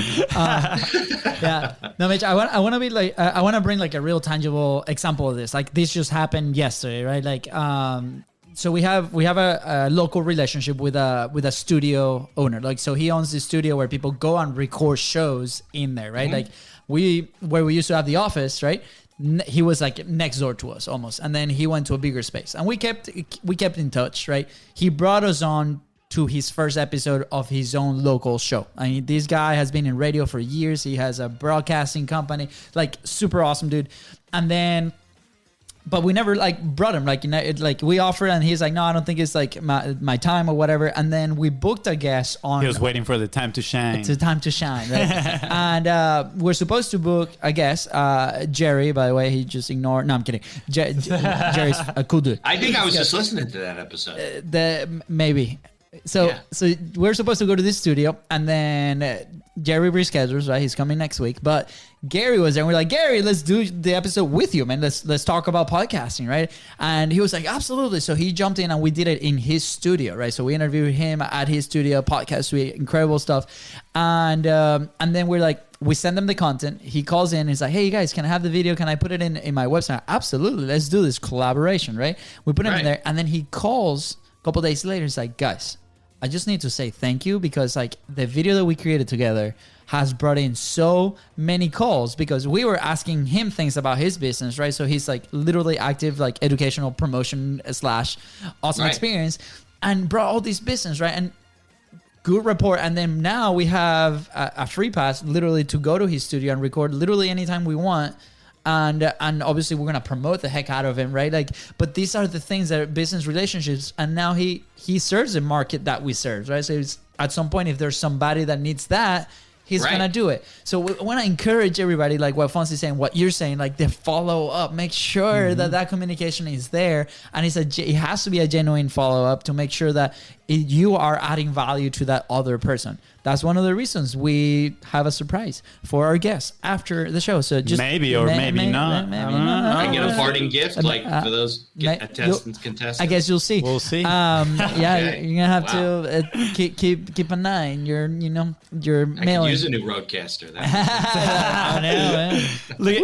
No, Mitch, I want to be like, I want to bring like a real tangible example of this. Like this just happened yesterday, right? Like, so we have a local relationship with a studio owner. Like, so he owns this studio where people go and record shows in there, right? Mm-hmm. Like where we used to have the office, right? He was like next door to us almost. And then he went to a bigger space and we kept in touch, right? He brought us on to his first episode of his own local show. I mean, this guy has been in radio for years. He has a broadcasting company, like super awesome dude. And then, but we never like brought him, like, you know, like we offered and he's like, no, I don't think it's like my time or whatever. And then we booked a guest on. He was waiting for the time to shine. It's the time to shine, right? And we're supposed to book a guest, Jerry, by the way, he just ignored. No, I'm kidding. Jerry's a cool dude. I think I was just listening to that episode. Maybe. So we're supposed to go to this studio and then Jerry reschedules, right? He's coming next week, but Gary was there and we're like, Gary, let's do the episode with you, man. Let's talk about podcasting, right? And he was like, absolutely. So he jumped in and we did it in his studio, right? So we interviewed him at his studio, podcast suite, incredible stuff. And then we're like, we send him the content. He calls in. He's like, hey, you guys, can I have the video? Can I put it in my website? Absolutely. Let's do this collaboration, right? We put him in there. And then he calls a couple days later. He's like, guys, I just need to say thank you because like the video that we created together has brought in so many calls because we were asking him things about his business, right? So he's like literally active, like educational promotion / awesome experience and brought all this business, right? And good report. And then now we have a free pass literally to go to his studio and record literally anytime we want. And obviously we're going to promote the heck out of him, right? Like, but these are the things that are business relationships. And now he serves a market that we serve, right? So it's, at some point, if there's somebody that needs that, he's going to do it. So we want to encourage everybody, like what Fonzi's saying, what you're saying, like the follow up, make sure that communication is there. And it has to be a genuine follow up to make sure that you are adding value to that other person. That's one of the reasons we have a surprise for our guests after the show. So just maybe not. Maybe not. I get a parting gift, like for those contestants. I guess you'll see. We'll see. You're gonna have to keep an eye on your I mailing. could use a new roadcaster. I know, man. Look,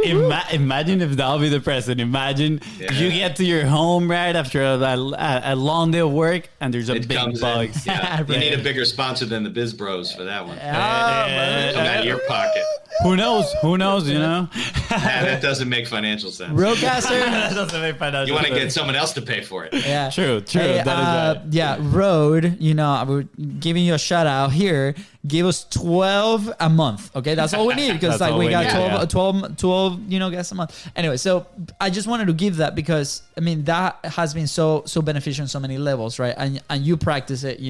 imagine if that'll be the present. Imagine you get to your home right after a long day of work, and there's a big bug. Yeah. You need a bigger sponsor than the BIZBROS for that one. Come out of your pocket. Who knows? Who knows? You know. That doesn't make financial sense. Roadcaster. That doesn't make financial You want to sense. get someone else to pay for it. Yeah. True. Hey, That is right. Yeah, Road, we're giving you a shout out here. Give us 12 a month. Okay, that's all we need because That's like all we we got need, 12 guests a month. Anyway, so I just wanted to give that because I mean that has been so beneficial on so many levels, right? And you practice it.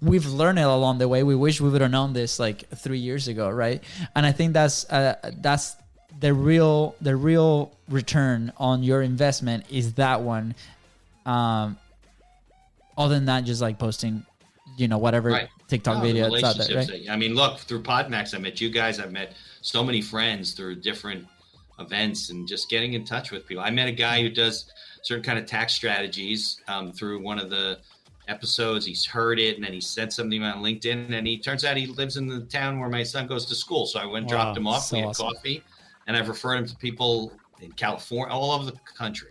We've learned it along the way. We wish we would have known this like 3 years ago, right? And I think that's the real return on your investment is that one. Other than that, just like posting, whatever TikTok video it's out there, right? I mean, look, through Podmax, I met you guys. I've met so many friends through different events and just getting in touch with people. I met a guy who does certain kind of tax strategies through one of the episodes. He's heard it, and then he said something on LinkedIn, and he turns out he lives in the town where my son goes to school. So I went and dropped him off. So we had awesome. coffee, and I've referred him to people in California, all over the country.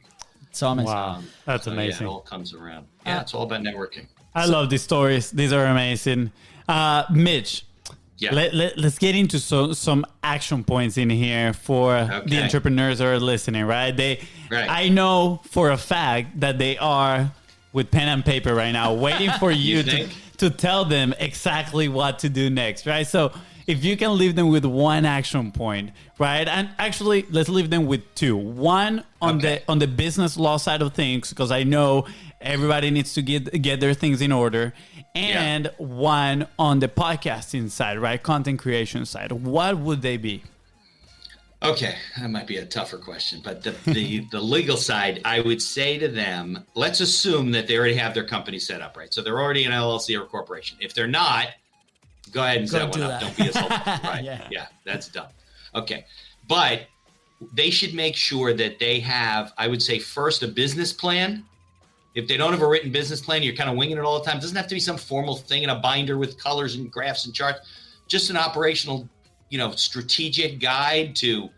So amazing. Wow, that's So, amazing. Yeah, it all comes around. Yeah, it's all about networking. I love these stories. These are amazing. Mitch, Yeah. let's get into some action points in here for the entrepreneurs that are listening, right? I know for a fact that they are with pen and paper right now, waiting for you to tell them exactly what to do next, right? So if you can leave them with one action point, right? And actually, let's leave them with two. One on the business law side of things, because I know everybody needs to get their things in order, and one on the podcasting side, right? Content creation side. What would they be? Okay, that might be a tougher question, but the legal side, I would say to them, let's assume that they already have their company set up, right? So they're already an LLC or a corporation. If they're not, go ahead and set one up. Don't be a sultan, right? Yeah, that's dumb. Okay, but they should make sure that they have, I would say, first a business plan. If they don't have a written business plan, you're kind of winging it all the time. It doesn't have to be some formal thing in a binder with colors and graphs and charts. Just an operational, strategic guide to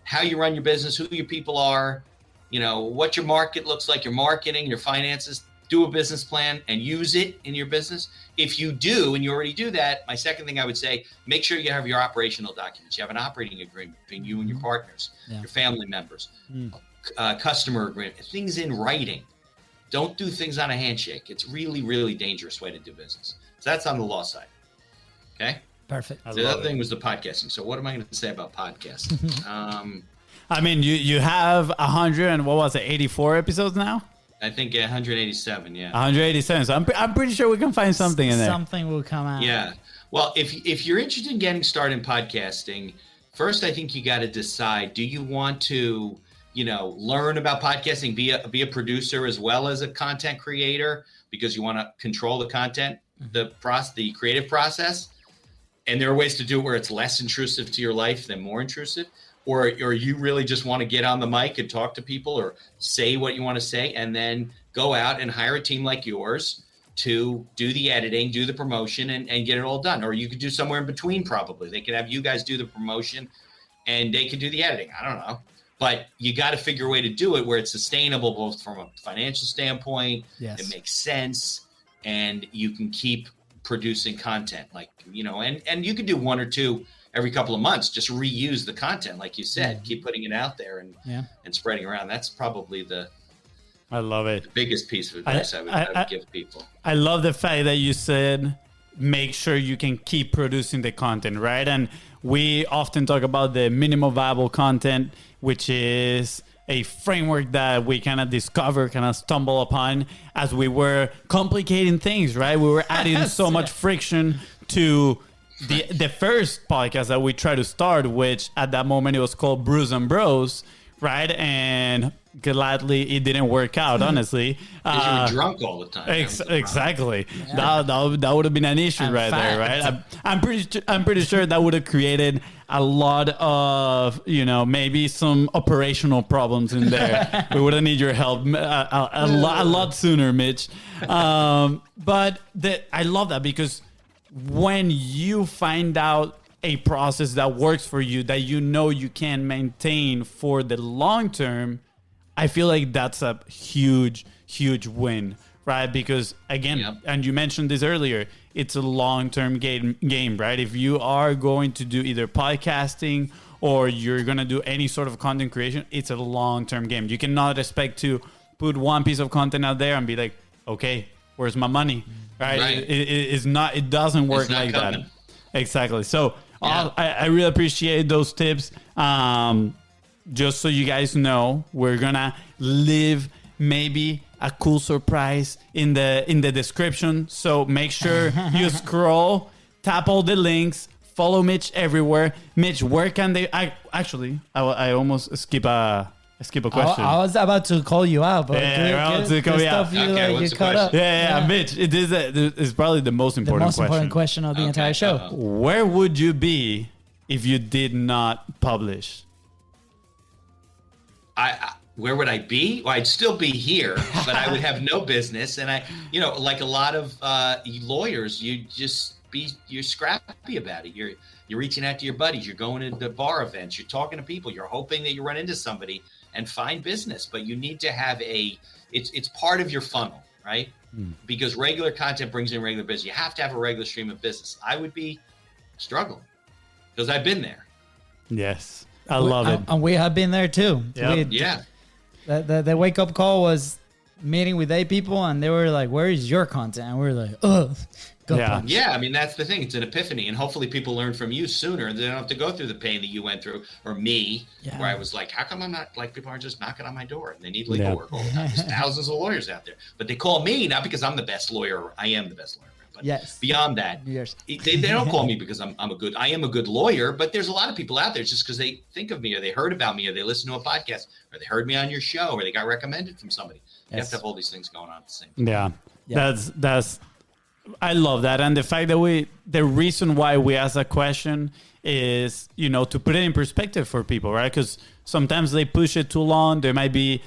how you run your business, who your people are, what your market looks like, your marketing, your finances. Do a business plan and use it in your business. If you do, and you already do that, my second thing I would say, make sure you have your operational documents. You have an operating agreement between you and your partners, your family members, customer agreement, things in writing. Don't do things on a handshake. It's really, really dangerous way to do business. So that's on the law side. Okay? Perfect. The other thing was the podcasting. So what am I going to say about podcasting? I mean, you have 84 episodes now? I think 187, yeah. 187. So I'm pretty sure we can find something in there. Something will come out. Yeah. Well, if you're interested in getting started in podcasting, first I think you got to decide, do you want to, learn about podcasting, be a producer as well as a content creator because you want to control the content, the creative process? And there are ways to do it where it's less intrusive to your life than more intrusive. Or you really just want to get on the mic and talk to people or say what you want to say and then go out and hire a team like yours to do the editing, do the promotion, and get it all done. Or you could do somewhere in between probably. They could have you guys do the promotion and they could do the editing. I don't know. But you got to figure a way to do it where it's sustainable both from a financial standpoint, it makes sense, and you can keep producing content. And you could do one or two every couple of months, just reuse the content, like you said, keep putting it out there and spreading around. That's probably I love it. The biggest piece of advice I would give people. I love the fact that you said, make sure you can keep producing the content, right? And we often talk about the minimum viable content, which is a framework that we kind of stumble upon as we were complicating things, right? We were adding so much friction to the first podcast that we tried to start, which at that moment it was called Brews and Bros, right? And gladly it didn't work out, honestly. Because you were drunk all the time. Exactly. Yeah. That would have been an issue there, right? I'm pretty sure that would have created a lot of, maybe some operational problems in there. We would have need your help a lot sooner, Mitch. But I love that because when you find out a process that works for you, that you know you can maintain for the long term, I feel like that's a huge, huge win, right? Because again, and you mentioned this earlier, it's a long-term game, right? If you are going to do either podcasting or you're going to do any sort of content creation, it's a long-term game. You cannot expect to put one piece of content out there and be like, okay, where's my money? Right? It doesn't work like that. Exactly. So I really appreciate those tips. Just so you guys know, we're gonna leave maybe a cool surprise in the description. So make sure you scroll, tap all the links, follow Mitch everywhere. Mitch, where can they? I almost skip a question. I was about to call you out, but Mitch, it is it's probably the most important question of the entire show. Where would you be if you did not publish? Where would I be? Well, I'd still be here, but I would have no business. And like a lot of lawyers, you're scrappy about it. You're reaching out to your buddies. You're going to bar events. You're talking to people. You're hoping that you run into somebody and find business. But you need to have it's part of your funnel, right? Because regular content brings in regular business. You have to have a regular stream of business. I would be struggling because I've been there. Yes. I love it. And we have been there too. Yeah. The wake up call was meeting with 8 people, and they were like, "Where is your content?" And we were like, "Oh, punch." Yeah. I mean, that's the thing. It's an epiphany, and hopefully, people learn from you sooner. They don't have to go through the pain that you went through, or me, where I was like, "How come I'm not like people aren't just knocking on my door and they need legal work all the time?" There's thousands of lawyers out there, but they call me not because I'm the best lawyer. I am the best lawyer. But beyond that, they don't call me because I am a good lawyer, but there's a lot of people out there just because they think of me or they heard about me or they listen to a podcast or they heard me on your show or they got recommended from somebody. You have to have all these things going on at the same time. That's I love that. And the fact that the reason why we ask that question is, to put it in perspective for people, right? Because sometimes they push it too long. There might be,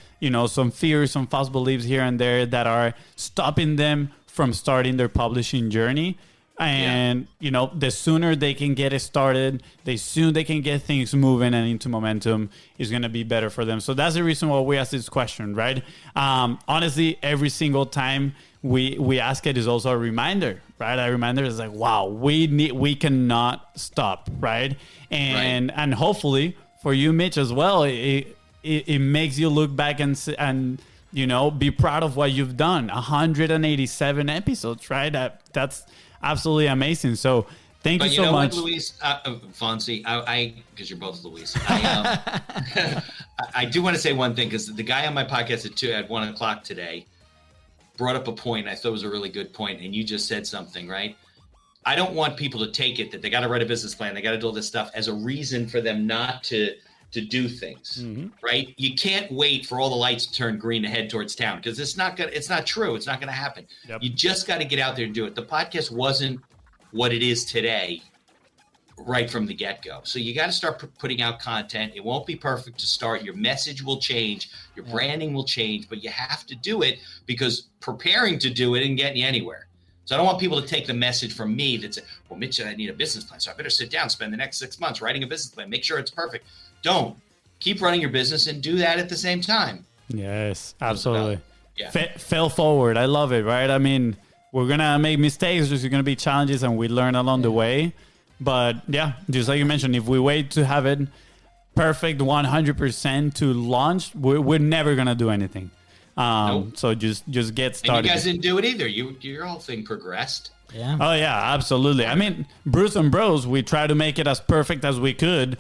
some fears, some false beliefs here and there that are stopping them from starting their publishing journey. And, the sooner they can get it started, the sooner they can get things moving and into momentum is going to be better for them. So that's the reason why we ask this question, right? Honestly, every single time we ask it is also a reminder, right? A reminder is like, wow, we cannot stop, right? And hopefully for you, Mitch, as well, it makes you look back and be proud of what you've done. 187 episodes, right? That's absolutely amazing. So thank you so much. What, Luis, FONZI, because you're both Luis. I do want to say one thing, because the guy on my podcast at 1:00 today brought up a point. I thought it was a really good point, and you just said something, right? I don't want people to take it that they got to write a business plan, they got to do all this stuff as a reason for them not to do things, right? You can't wait for all the lights to turn green to head towards town because it's not true. It's not going to happen. Yep. You just got to get out there and do it. The podcast wasn't what it is today right from the get-go. So you got to start putting out content. It won't be perfect to start. Your message will change. Your branding will change, but you have to do it because preparing to do it isn't getting you anywhere. So I don't want people to take the message from me that says, well, Mitch, I need a business plan. So I better sit down, spend the next 6 months writing a business plan, make sure it's perfect. Don't. Keep running your business and do that at the same time. Yes, absolutely. Fail forward. I love it, right? I mean, we're going to make mistakes. There's going to be challenges and we learn along the way. But just like you mentioned, if we wait to have it perfect 100% to launch, we're never going to do anything. Nope. So just get started. And you guys didn't do it either. Your whole thing progressed. Yeah. Oh yeah, absolutely. I mean, Bruce and Bros, we try to make it as perfect as we could.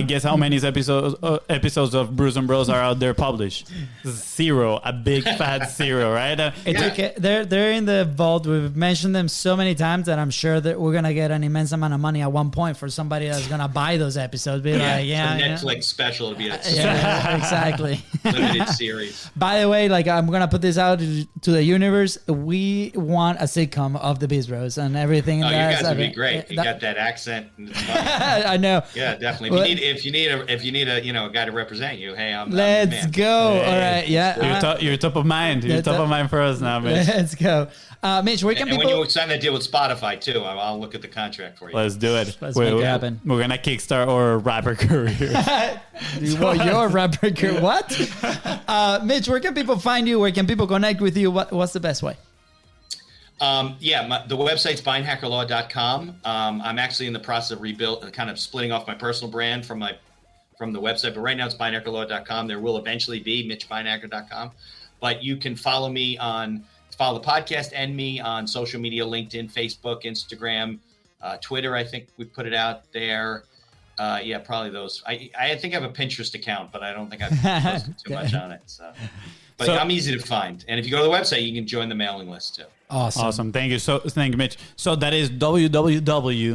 Guess how many episodes of Bruce and Bros are out there published? 0, a big fat 0, right? It's okay. They're in the vault. We've mentioned them so many times that I'm sure that we're gonna get an immense amount of money at one point for somebody that's gonna buy those episodes. Netflix special to be exactly. Limited series. By the way, I'm gonna put this out to the universe. We want a sitcom of the BIZBROS. BIZBROS and everything. Oh, you that's- guys would be I mean, great. You got that accent. And it's funny. I know. Yeah, definitely. Well- If you need a guy to represent you, hey, I'm Let's the man. go. Hey, All right. Yeah. You're top of mind. You're top of mind for us now, Mitch. Let's go. Mitch, where can And when people... you sign that deal with Spotify too, I'll look at the contract for you. Let's do it. Let's make it happen. We're gonna kickstart our rapper career. Well, you're a rapper. What? Mitch, where can people find you? Where can people connect with you? What's the best way? The website's beinhakerlaw.com. I'm actually in the process of kind of splitting off my personal brand from the website, but right now it's beinhakerlaw.com. There will eventually be mitchbeinhaker.com, but you can follow the podcast and me on social media, LinkedIn, Facebook, Instagram, Twitter. I think we put it out there. Probably those. I think I have a Pinterest account, but I don't think I've posted too much on it. But I'm easy to find. And if you go to the website, you can join the mailing list too. Awesome. Thank you. Thank you, Mitch. So that is www.beinhakerlaw,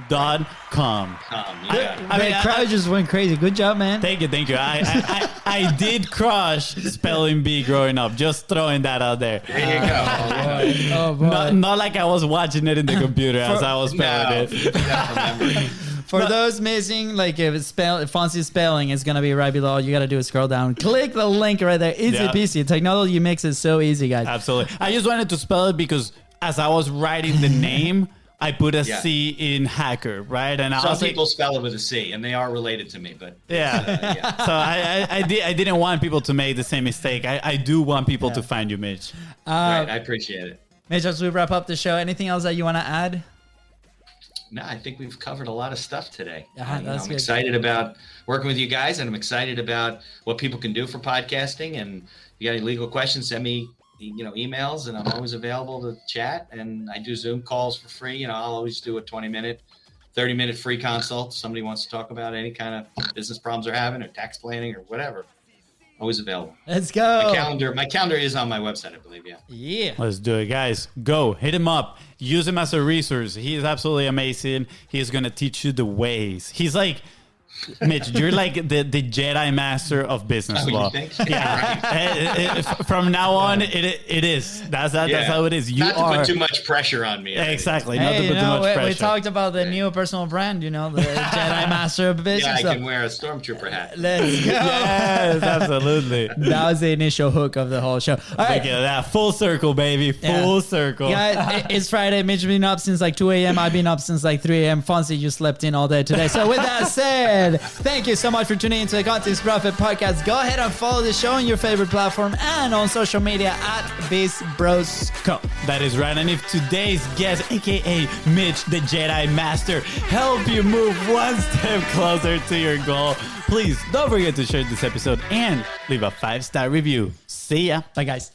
BeinhakerLaw.com. The crowd just went crazy. Good job, man. Thank you. I did crush spelling bee growing up. Just throwing that out there. There you go. Oh, boy. Not like I was watching it in the computer as I was spelling it. For those missing, like if FONZI spelling is going to be right below, you got to do is scroll down. Click the link right there. Easy peasy. Technology makes it so easy, guys. Absolutely. I just wanted to spell it because as I was writing the name, I put a C in hacker, right? And Some people spell it with a C, and they are related to me, but yeah. So I didn't want people to make the same mistake. I do want people to find you, Mitch. Right, I appreciate it. Mitch, as we wrap up the show, anything else that you want to add? No, I think we've covered a lot of stuff today. That's I'm good. excited about working with you guys, and I'm excited about what people can do for podcasting. And if you got any legal questions, send me emails, and I'm always available to chat. And I do Zoom calls for free. I'll always do a 20-minute, 30-minute free consult. If somebody wants to talk about any kind of business problems they're having or tax planning or whatever. Always available. Let's go. My calendar is on my website, I believe. Yeah. Let's do it, guys. Go hit him up. Use him as a resource. He is absolutely amazing. He's going to teach you the ways. He's like, Mitch, you're like the Jedi master of business law. You think? Yeah. From now on, it is. That's how it is. You Not to put too much pressure on me. Exactly. Not Hey, to put too much pressure. we talked about the new personal brand, the Jedi Master of Business. Yeah, I can wear a stormtrooper hat. Let's go. Yes, absolutely. That was the initial hook of the whole show. All right. Look at that. Full circle, baby. Full circle. Guys, it's Friday. Mitch been up since like 2 a.m. I've been up since like 3 a.m. FONZI, you slept in all day today. So with that said, thank you so much for tuning into the Content Profit Podcast. Go ahead and follow the show on your favorite platform and on social media at BIZBROS.co. That is right. And if today's guest, aka Mitch, the Jedi Master, help you move one step closer to your goal, please don't forget to share this episode and leave a 5-star review. See ya. Bye, guys.